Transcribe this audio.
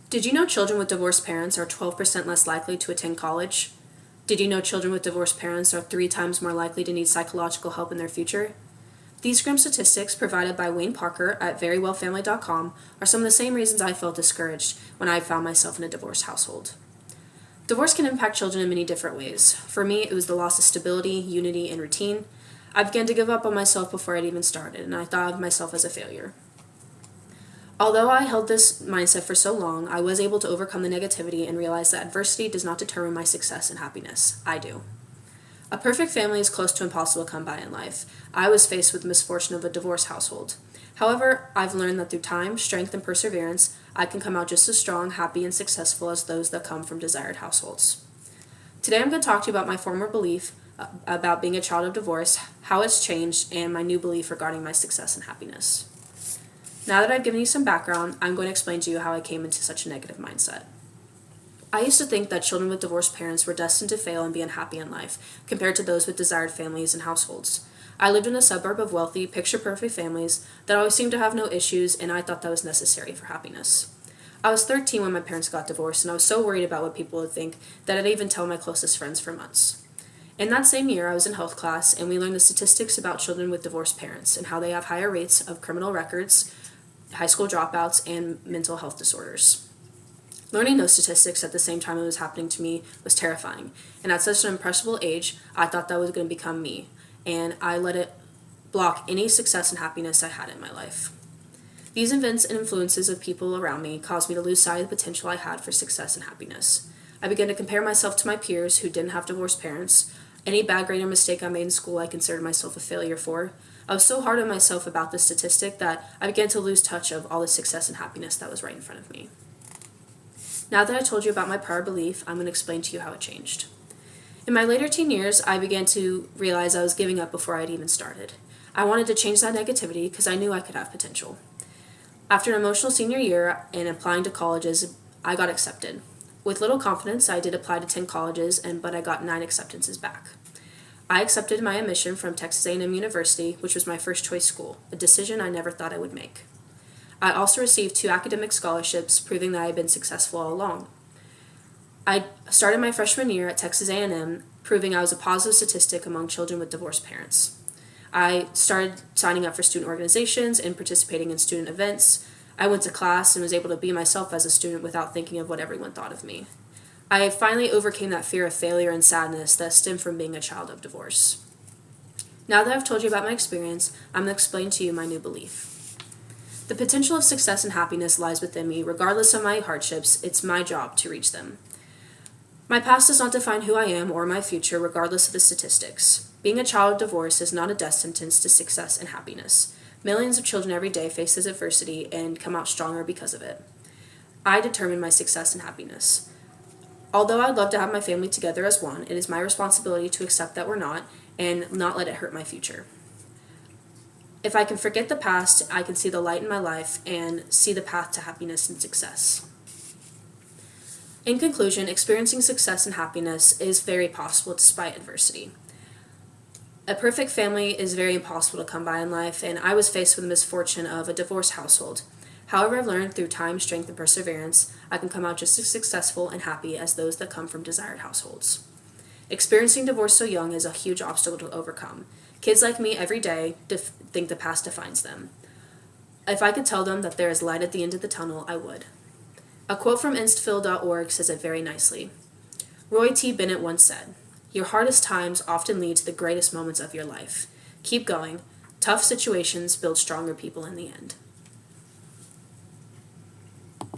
Did you know children with divorced parents are 12% less likely to attend college? Did you know children with divorced parents are 3 times more likely to need psychological help in their future? These grim statistics provided by Wayne Parker at verywellfamily.com are some of the same reasons I felt discouraged when I found myself in a divorced household. Divorce can impact children in many different ways. For me, it was the loss of stability, unity, and routine. I began to give up on myself before I'd even started, and I thought of myself as a failure. Although I held this mindset for so long, I was able to overcome the negativity and realize that adversity does not determine my success and happiness. I do. A perfect family is close to impossible to come by in life. I was faced with the misfortune of a divorced household. However, I've learned that through time, strength, and perseverance, I can come out just as strong, happy, and successful as those that come from desired households. Today I'm going to talk to you about my former belief about being a child of divorce, how it's changed, and my new belief regarding my success and happiness. Now that I've given you some background, I'm going to explain to you how I came into such a negative mindset. I used to think that children with divorced parents were destined to fail and be unhappy in life, compared to those with desired families and households. I lived in a suburb of wealthy, picture-perfect families that always seemed to have no issues, and I thought that was necessary for happiness. I was 13 when my parents got divorced, and I was so worried about what people would think that I didn't even tell my closest friends for months. In that same year, I was in health class, and we learned the statistics about children with divorced parents and how they have higher rates of criminal records, high school dropouts, and mental health disorders. Learning those statistics at the same time it was happening to me was terrifying, and at such an impressionable age, I thought that was going to become me, and I let it block any success and happiness I had in my life. These events and influences of people around me caused me to lose sight of the potential I had for success and happiness. I began to compare myself to my peers who didn't have divorced parents. Any bad grade or mistake I made in school I considered myself a failure for. I was so hard on myself about this statistic that I began to lose touch of all the success and happiness that was right in front of me. Now that I told you about my prior belief, I'm going to explain to you how it changed. In my later teen years, I began to realize I was giving up before I'd even started. I wanted to change that negativity because I knew I could have potential. After an emotional senior year and applying to colleges, I got accepted. With little confidence, I did apply to 10 colleges, but I got 9 acceptances back. I accepted my admission from Texas A&M University, which was my first choice school, a decision I never thought I would make. I also received 2 academic scholarships, proving that I had been successful all along. I started my freshman year at Texas A&M, proving I was a positive statistic among children with divorced parents. I started signing up for student organizations and participating in student events. I went to class and was able to be myself as a student without thinking of what everyone thought of me. I finally overcame that fear of failure and sadness that stemmed from being a child of divorce. Now that I've told you about my experience, I'm going to explain to you my new belief. The potential of success and happiness lies within me. Regardless of my hardships, it's my job to reach them. My past does not define who I am or my future, regardless of the statistics. Being a child of divorce is not a death sentence to success and happiness. Millions of children every day face this adversity and come out stronger because of it. I determine my success and happiness. Although I'd love to have my family together as one, it is my responsibility to accept that we're not and not let it hurt my future. If I can forget the past, I can see the light in my life and see the path to happiness and success. In conclusion, experiencing success and happiness is very possible despite adversity. A perfect family is very impossible to come by in life, and I was faced with the misfortune of a divorced household. However, I've learned through time, strength, and perseverance, I can come out just as successful and happy as those that come from desired households. Experiencing divorce so young is a huge obstacle to overcome. Kids like me every day think the past defines them. If I could tell them that there is light at the end of the tunnel, I would. A quote from Instfil.org says it very nicely. Roy T. Bennett once said, "Your hardest times often lead to the greatest moments of your life. Keep going. Tough situations build stronger people in the end."